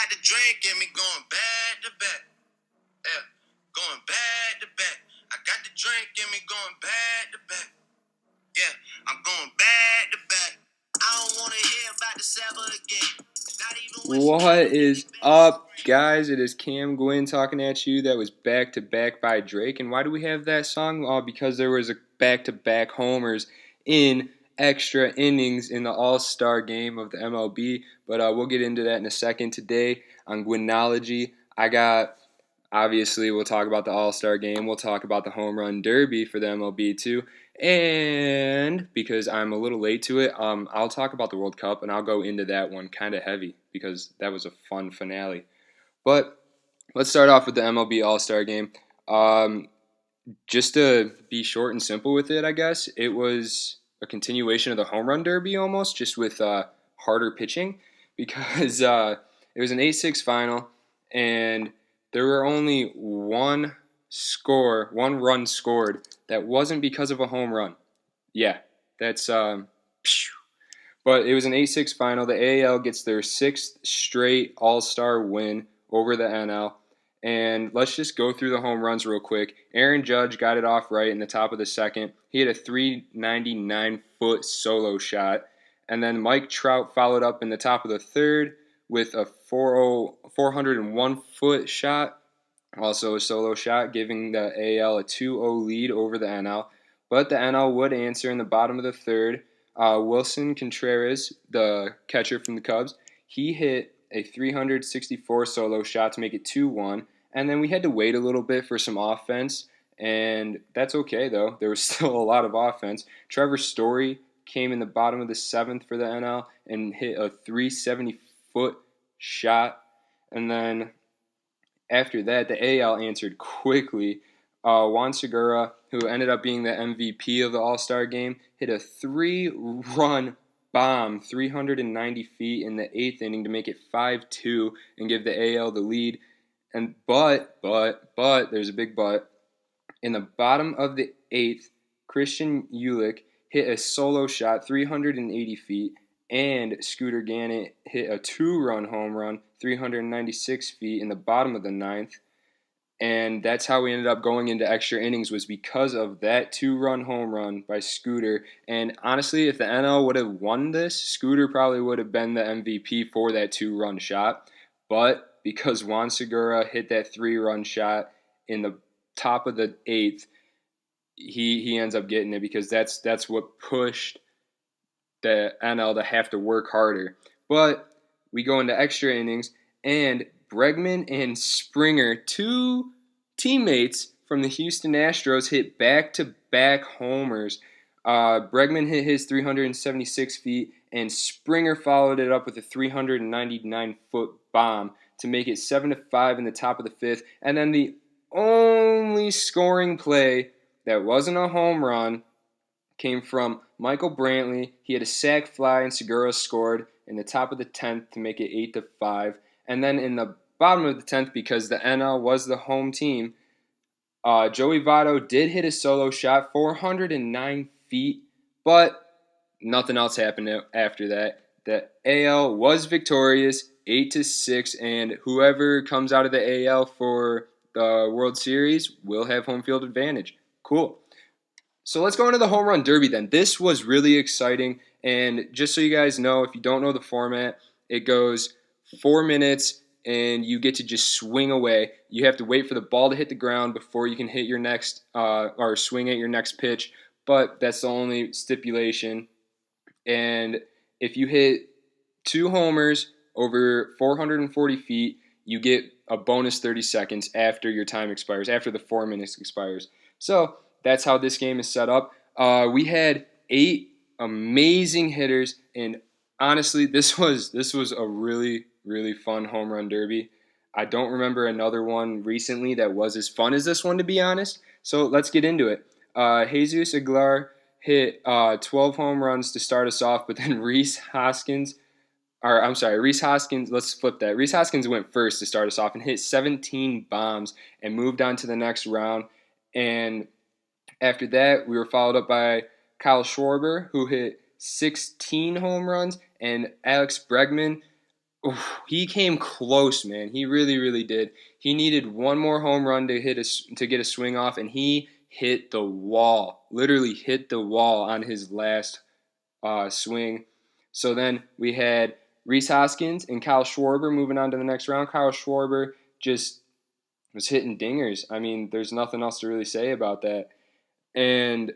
The drink get me going back to back. Yeah, going back to back. I got the drink get me going back to back. Yeah, I'm going back to back. I don't want to hear about the Saba again. Not even What is up, guys? It is Cam Gwynn talking at you. That was Back to Back by Drake. And why do we have that song? Because there was a back-to-back homers in extra innings in the All-Star game of the MLB. But we'll get into that in a second. Today on Gwynology, obviously, we'll talk about the All-Star game. We'll talk about the Home Run Derby for the MLB too. And because I'm a little late to it, I'll talk about the World Cup, and I'll go into that one kind of heavy because that was a fun finale. But let's start off with the MLB All-Star game. Just to be short and simple with it, I guess, it was a continuation of the Home Run Derby almost, just with harder pitching because it was an 8-6 final, and there were only one run scored that wasn't because of a home run. Yeah, that's but it was an 8-6 final. The AL gets their 6th straight All-Star win over the NL. And let's just go through the home runs real quick. Aaron Judge got it off right in the top of the second. He had a 399-foot solo shot. And then Mike Trout followed up in the top of the third with a 401-foot shot. Also a solo shot, giving the AL a 2-0 lead over the NL. But the NL would answer in the bottom of the third. Wilson Contreras, the catcher from the Cubs, he hit a 364 solo shot to make it 2-1. And then we had to wait a little bit for some offense. And that's okay, though. There was still a lot of offense. Trevor Story came in the bottom of the seventh for the NL and hit a 370-foot shot. And then after that, the AL answered quickly. Juan Segura, who ended up being the MVP of the All-Star game, hit a 3-run bomb 390 feet in the 8th inning to make it 5-2 and give the AL the lead. And but there's a big but. In the bottom of the 8th, Christian Yelich hit a solo shot 380 feet, and Scooter Gannett hit a 2-run home run 396 feet in the bottom of the 9th. And that's how we ended up going into extra innings, was because of that 2-run home run by Scooter. And honestly, if the NL would have won this, Scooter probably would have been the MVP for that 2-run shot. But because Juan Segura hit that 3-run shot in the top of the 8th, he ends up getting it, because that's what pushed the NL to have to work harder. But we go into extra innings, and Bregman and Springer, two teammates from the Houston Astros, hit back-to-back homers. Bregman hit his 376 feet, and Springer followed it up with a 399-foot bomb to make it 7-5 in the top of the 5th. And then the only scoring play that wasn't a home run came from Michael Brantley. He had a sac fly, and Segura scored in the top of the 10th to make it 8-5. And then in the bottom of the 10th, because the NL was the home team, Joey Votto did hit a solo shot, 409 feet, but nothing else happened after that. The AL was victorious, 8-6, and whoever comes out of the AL for the World Series will have home field advantage. Cool. So let's go into the Home Run Derby then. This was really exciting, and just so you guys know, if you don't know the format, it goes 4 minutes, and you get to just swing away. You have to wait for the ball to hit the ground before you can hit your next or swing at your next pitch, but that's the only stipulation. And if you hit 2 homers over 440 feet, you get a bonus 30 seconds after your time expires, after the 4 minutes expires. So that's how this game is set up. We had 8 amazing hitters, and honestly, this was a really, really fun home run derby. I don't remember another one recently that was as fun as this one, to be honest. So let's get into it. Jesus Aguilar hit 12 home runs to start us off, but then Rhys Hoskins, let's flip that. Rhys Hoskins went first to start us off and hit 17 bombs and moved on to the next round. And after that, we were followed up by Kyle Schwarber, who hit 16 home runs, and Alex Bregman oof, he came close, man. He really, really did. He needed one more home run to get a swing off, and he hit the wall. Literally hit the wall on his last swing. So then we had Rhys Hoskins and Kyle Schwarber moving on to the next round. Kyle Schwarber just was hitting dingers. I mean, there's nothing else to really say about that. And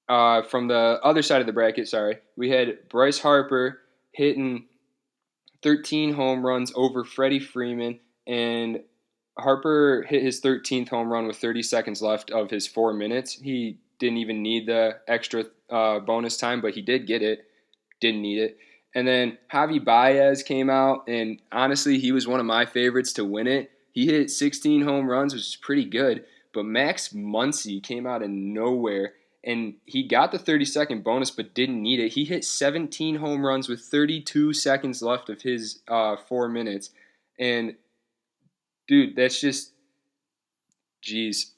from the other side of the bracket, sorry, we had Bryce Harper hitting 13 home runs over Freddie Freeman, and Harper hit his 13th home run with 30 seconds left of his 4 minutes. He didn't even need the extra bonus time, but he did get it. Didn't need it. And then Javi Baez came out, and honestly, he was one of my favorites to win it. He hit 16 home runs, which is pretty good. But Max Muncy came out of nowhere, and he got the 30-second bonus but didn't need it. He hit 17 home runs with 32 seconds left of his 4 minutes. And, dude, that's just, geez.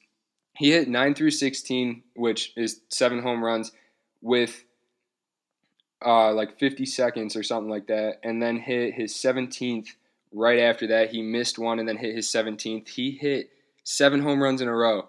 He hit 9 through 16, which is 7 home runs, with like 50 seconds or something like that, and then hit his 17th right after that. He missed one and then hit his 17th. He hit 7 home runs in a row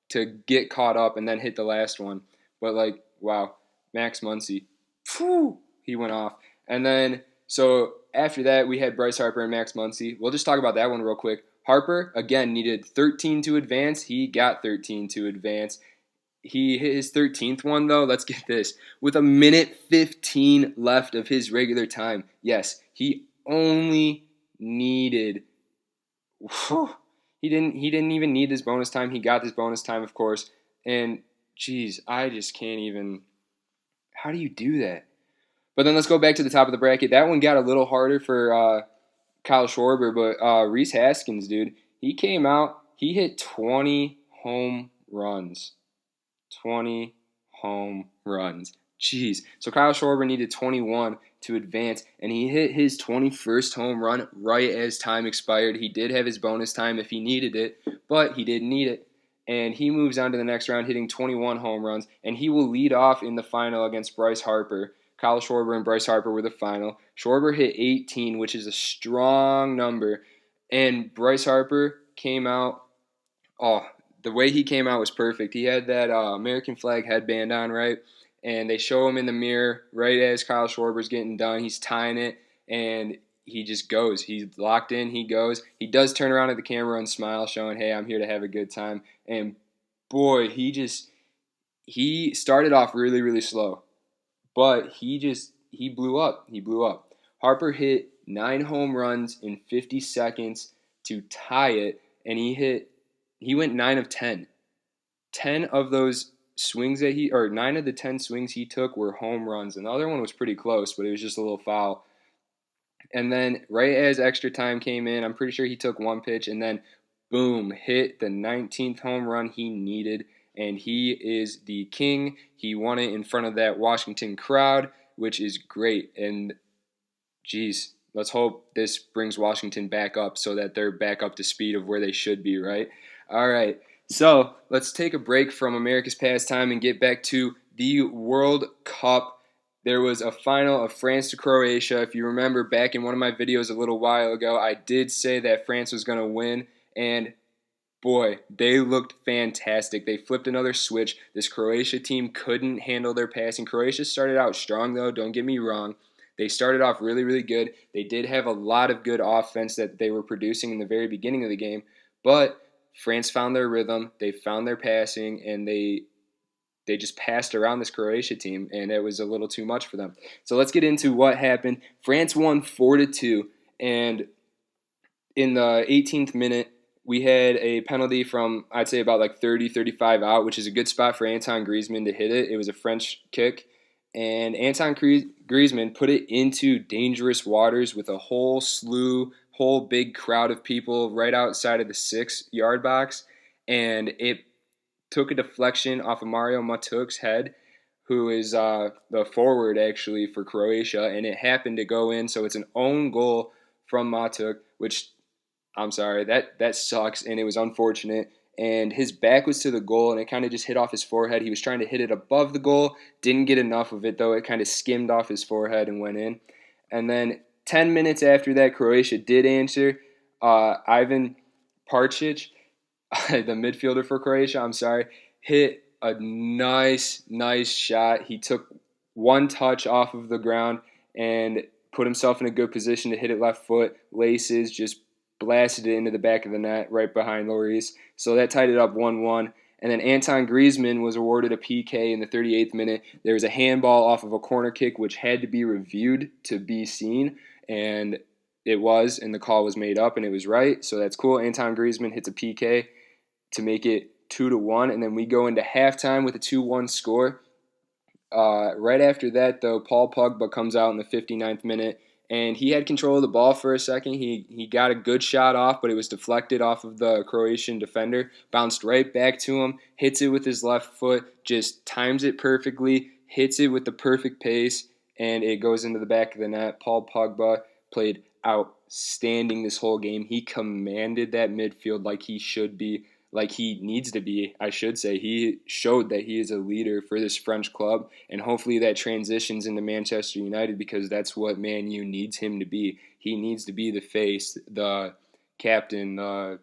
to get caught up and then hit the last one. But, like, wow, Max Muncy, phew, he went off. And then, so after that, we had Bryce Harper and Max Muncy. We'll just talk about that one real quick. Harper, again, needed 13 to advance. He got 13 to advance. He hit his 13th one, though. Let's get this. With a minute 15 left of his regular time. Yes, he only needed... Whew, he didn't even need this bonus time. He got this bonus time, of course. And, geez, I just can't even... How do you do that? But then let's go back to the top of the bracket. That one got a little harder for Kyle Schwarber, but Rhys Hoskins, dude, he came out. He hit 20 home runs. 20 home runs. Jeez. So Kyle Schwarber needed 21 to advance, and he hit his 21st home run right as time expired. He did have his bonus time if he needed it, but he didn't need it. And he moves on to the next round hitting 21 home runs, and he will lead off in the final against Bryce Harper. Kyle Schwarber and Bryce Harper were the final. Schwarber hit 18, which is a strong number, and Bryce Harper came out, the way he came out was perfect. He had that American flag headband on, right? And they show him in the mirror right as Kyle Schwarber's getting done. He's tying it, and he just goes. He's locked in. He goes. He does turn around at the camera and smile, showing, hey, I'm here to have a good time. And, boy, he started off really, really slow. But he blew up. He blew up. Harper hit 9 home runs in 50 seconds to tie it, and he went 9 of 10. 10 of those swings 9 of the 10 swings he took were home runs, and the other one was pretty close, but it was just a little foul. And then right as extra time came in, I'm pretty sure he took one pitch, and then boom, hit the 19th home run he needed, and he is the king. He won it in front of that Washington crowd, which is great. And geez, let's hope this brings Washington back up so that they're back up to speed of where they should be, right? All right, so let's take a break from America's pastime and get back to the World Cup. There was a final of France to Croatia. If you remember back in one of my videos a little while ago, I did say that France was going to win, and boy, they looked fantastic. They flipped another switch. This Croatia team couldn't handle their passing. Croatia started out strong, though, don't get me wrong. They started off really, really good. They did have a lot of good offense that they were producing in the very beginning of the game, but France found their rhythm, they found their passing, and they just passed around this Croatia team, and it was a little too much for them. So let's get into what happened. France won 4-2, and in the 18th minute, we had a penalty from, I'd say, about like 30, 35 out, which is a good spot for Antoine Griezmann to hit it. It was a French kick, and Antoine Griezmann put it into dangerous waters with a whole big crowd of people right outside of the 6-yard box, and it took a deflection off of Mario Matuk's head, who is the forward actually for Croatia, and it happened to go in, so it's an own goal from Matuk, which, I'm sorry, that sucks, and it was unfortunate, and his back was to the goal, and it kind of just hit off his forehead. He was trying to hit it above the goal, didn't get enough of it, though. It kind of skimmed off his forehead and went in, and then 10 minutes after that, Croatia did answer. Ivan Parčić, the midfielder for Croatia, hit a nice shot. He took one touch off of the ground and put himself in a good position to hit it left foot. Laces just blasted it into the back of the net right behind Lloris. So that tied it up 1-1. And then Anton Griezmann was awarded a PK in the 38th minute. There was a handball off of a corner kick which had to be reviewed to be seen, and it was, and the call was made up, and it was right. So that's cool. Anton Griezmann hits a PK to make it 2-1, and then we go into halftime with a 2-1 score. Right after that, though, Paul Pogba comes out in the 59th minute, and he had control of the ball for a second. He got a good shot off, but it was deflected off of the Croatian defender, bounced right back to him, hits it with his left foot, just times it perfectly, hits it with the perfect pace, and it goes into the back of the net. Paul Pogba played outstanding this whole game. He commanded that midfield like he should be, like he needs to be, I should say. He showed that he is a leader for this French club, and hopefully that transitions into Manchester United, because that's what Man U needs him to be. He needs to be the face, the captain, the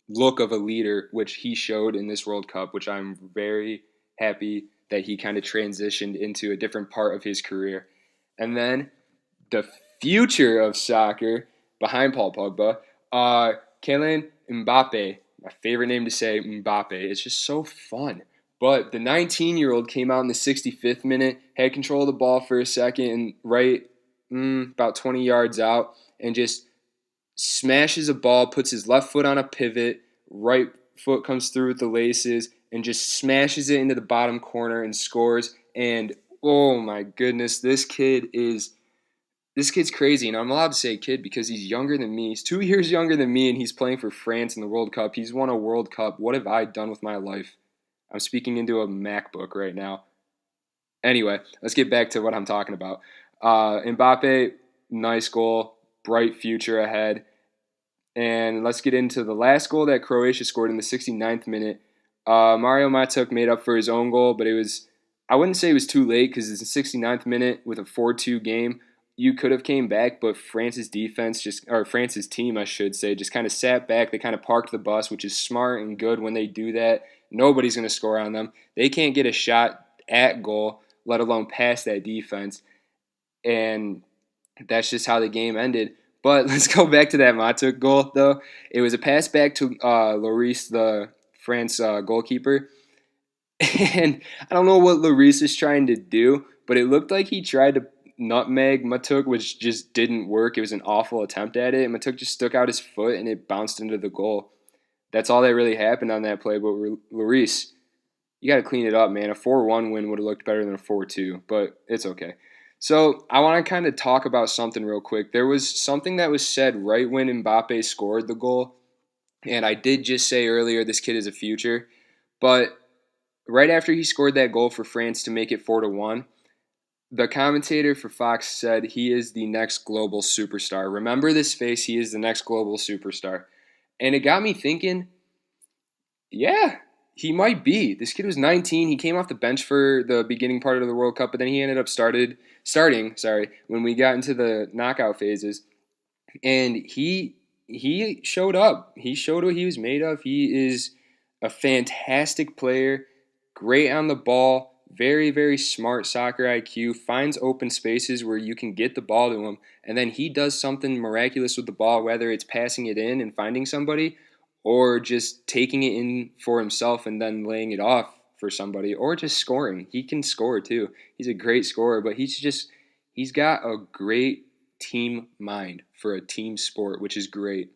look of a leader, which he showed in this World Cup, which I'm very happy that he kind of transitioned into a different part of his career. And then the future of soccer behind Paul Pogba, Kylian Mbappe. My favorite name to say, Mbappe. It's just so fun. But the 19-year-old came out in the 65th minute, had control of the ball for a second, and about 20 yards out, and just smashes a ball, puts his left foot on a pivot, right foot comes through with the laces, and just smashes it into the bottom corner and scores. And oh my goodness, this kid's crazy, and I'm allowed to say kid because he's younger than me. He's 2 years younger than me, and he's playing for France in the World Cup. He's won a World Cup. What have I done with my life? I'm speaking into a MacBook right now. Anyway, let's get back to what I'm talking about. Mbappe, nice goal, bright future ahead. And let's get into the last goal that Croatia scored in the 69th minute. Mario Matuk made up for his own goal, but I wouldn't say it was too late because it's the 69th minute with a 4-2 game. You could have came back, but France's team, I should say, just kind of sat back. They kind of parked the bus, which is smart and good when they do that. Nobody's going to score on them. They can't get a shot at goal, let alone past that defense. And that's just how the game ended. But let's go back to that Matuk goal, though. It was a pass back to Lloris, the France goalkeeper. And I don't know what Lloris is trying to do, but it looked like he tried to nutmeg Matuk, which just didn't work. It was an awful attempt at it. Matuk just stuck out his foot and it bounced into the goal. That's all that really happened on that play. But Lloris, you got to clean it up, man. A 4-1 win would have looked better than a 4-2, but it's okay. So I want to kind of talk about something real quick. There was something that was said right when Mbappe scored the goal, and I did just say earlier this kid is a future, but right after he scored that goal for France to make it 4-1, the commentator for Fox said he is the next global superstar. Remember this face, he is the next global superstar. And it got me thinking, yeah, he might be. This kid was 19. He came off the bench for the beginning part of the World Cup, but then he ended up starting when we got into the knockout phases. And he showed up. He showed what he was made of. He is a fantastic player, great on the ball, very, very smart soccer IQ, finds open spaces where you can get the ball to him, and then he does something miraculous with the ball, whether it's passing it in and finding somebody, or just taking it in for himself and then laying it off for somebody, or just scoring. He can score too. He's a great scorer, but he's got a great team mind for a team sport, which is great.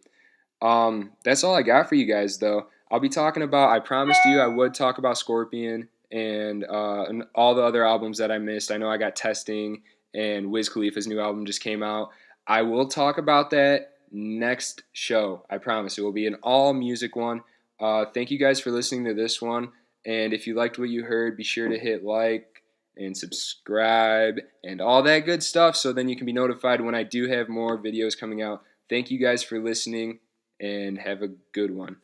That's all I got for you guys, though. I'll be talking about, I promised you I would talk about Scorpion and all the other albums that I missed. I know I got Testing, and Wiz Khalifa's new album just came out. I will talk about that next show. I promise. It will be an all-music one. Thank you guys for listening to this one. And if you liked what you heard, be sure to hit like and subscribe and all that good stuff, so then you can be notified when I do have more videos coming out. Thank you guys for listening, and have a good one.